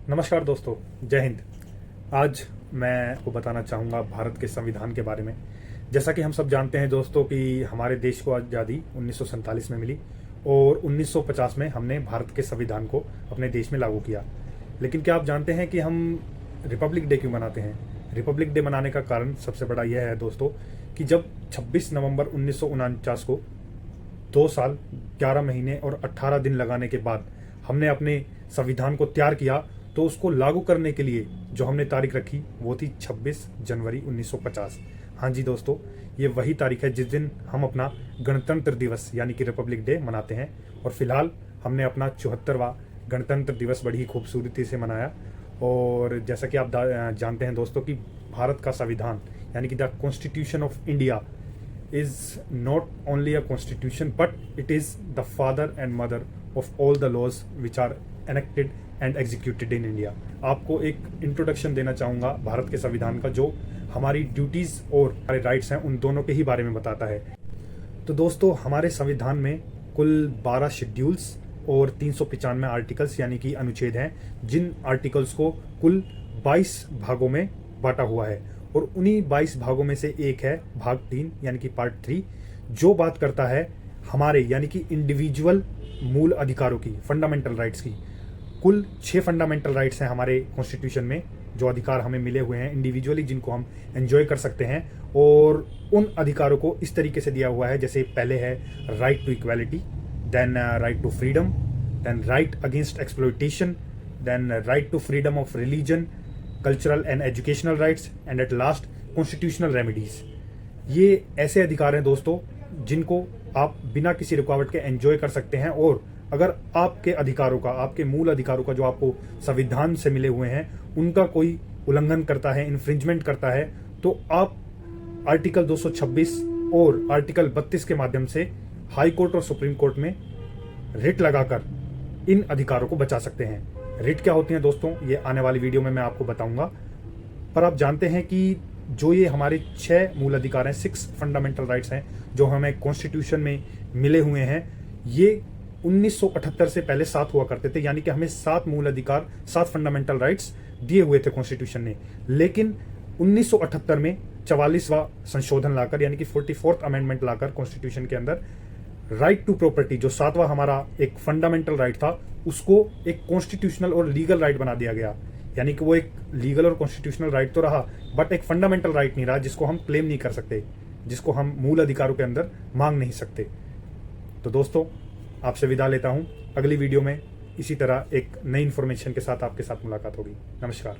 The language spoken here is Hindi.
नमस्कार दोस्तों, जय हिंद। आज मैं आपको बताना चाहूँगा भारत के संविधान के बारे में। जैसा कि हम सब जानते हैं दोस्तों कि हमारे देश को आज़ादी 1947 में मिली और 1950 में हमने भारत के संविधान को अपने देश में लागू किया। लेकिन क्या आप जानते हैं कि हम रिपब्लिक डे क्यों मनाते हैं? रिपब्लिक डे मनाने का कारण सबसे बड़ा यह है दोस्तों कि जब 26 नवंबर 1949 को 2 साल 11 महीने और 18 दिन लगाने के बाद हमने अपने संविधान को तैयार किया, तो उसको लागू करने के लिए जो हमने तारीख रखी वो थी 26 जनवरी 1950। हाँ जी दोस्तों, ये वही तारीख है जिस दिन हम अपना गणतंत्र दिवस यानी कि रिपब्लिक डे मनाते हैं। और फिलहाल हमने अपना 74वां गणतंत्र दिवस बड़ी ही खूबसूरती से मनाया। और जैसा कि आप जानते हैं दोस्तों कि भारत का संविधान यानी कि the constitution of India is not only a constitution but it is the father and mother of all the laws which are enacted and executed in India। आपको एक इंट्रोडक्शन देना चाहूँगा भारत के संविधान का, जो हमारी ड्यूटीज़ और हमारे राइट्स हैं उन दोनों के ही बारे में बताता है। तो दोस्तों, हमारे संविधान में कुल 12 शेड्यूल्स और 395 आर्टिकल्स यानी कि अनुच्छेद हैं, जिन आर्टिकल्स को कुल 22 भागों में बांटा हुआ है। और उन्हीं 22 भागों में से एक है भाग 3 यानी कि पार्ट 3, जो बात करता है हमारे यानी कि इंडिविजुअल मूल अधिकारों की, फंडामेंटल राइट्स की। कुल 6 फंडामेंटल राइट्स हैं हमारे कॉन्स्टिट्यूशन में, जो अधिकार हमें मिले हुए हैं इंडिविजुअली, जिनको हम एंजॉय कर सकते हैं। और उन अधिकारों को इस तरीके से दिया हुआ है, जैसे पहले है right to equality, then right to freedom, then right against exploitation, then right to freedom of religion, cultural and educational rights, and at last constitutional remedies. ये ऐसे अधिकार हैं दोस्तों जिनको आप बिना किसी रुकावट के एंजॉय कर सकते हैं। और अगर आपके अधिकारों का, आपके मूल अधिकारों का जो आपको संविधान से मिले हुए हैं, उनका कोई उल्लंघन करता है, इन्फ्रिंजमेंट करता है, तो आप आर्टिकल 226 और आर्टिकल 32 के माध्यम से हाई कोर्ट और सुप्रीम कोर्ट में रिट लगाकर इन अधिकारों को बचा सकते हैं। रिट क्या होती हैं दोस्तों, ये आने वाली वीडियो में मैं आपको बताऊंगा। पर आप जानते हैं कि जो ये हमारे 6 मूल अधिकार हैं, 6 फंडामेंटल राइट्स हैं, जो हमें कॉन्स्टिट्यूशन में मिले हुए हैं, ये 1978 से पहले 7 हुआ करते थे। यानी कि हमें 7 मूल अधिकार, 7 फंडामेंटल राइट्स दिए हुए थे कॉन्स्टिट्यूशन ने। लेकिन 1978 में 44वां संशोधन लाकर यानी कि 44th अमेंडमेंट लाकर कॉन्स्टिट्यूशन के अंदर राइट टू प्रॉपर्टी, जो 7वां हमारा एक फंडामेंटल राइट था, उसको एक कॉन्स्टिट्यूशनल और लीगल राइट बना दिया गया। यानी कि वो एक लीगल और कॉन्स्टिट्यूशनल राइट तो रहा, बट एक फंडामेंटल राइट नहीं रहा, जिसको हम क्लेम नहीं कर सकते, जिसको हम मूल अधिकारों के अंदर मांग नहीं सकते। तो दोस्तों, आपसे विदा लेता हूं। अगली वीडियो में इसी तरह एक नई इंफॉर्मेशन के साथ आपके साथ मुलाकात होगी। नमस्कार।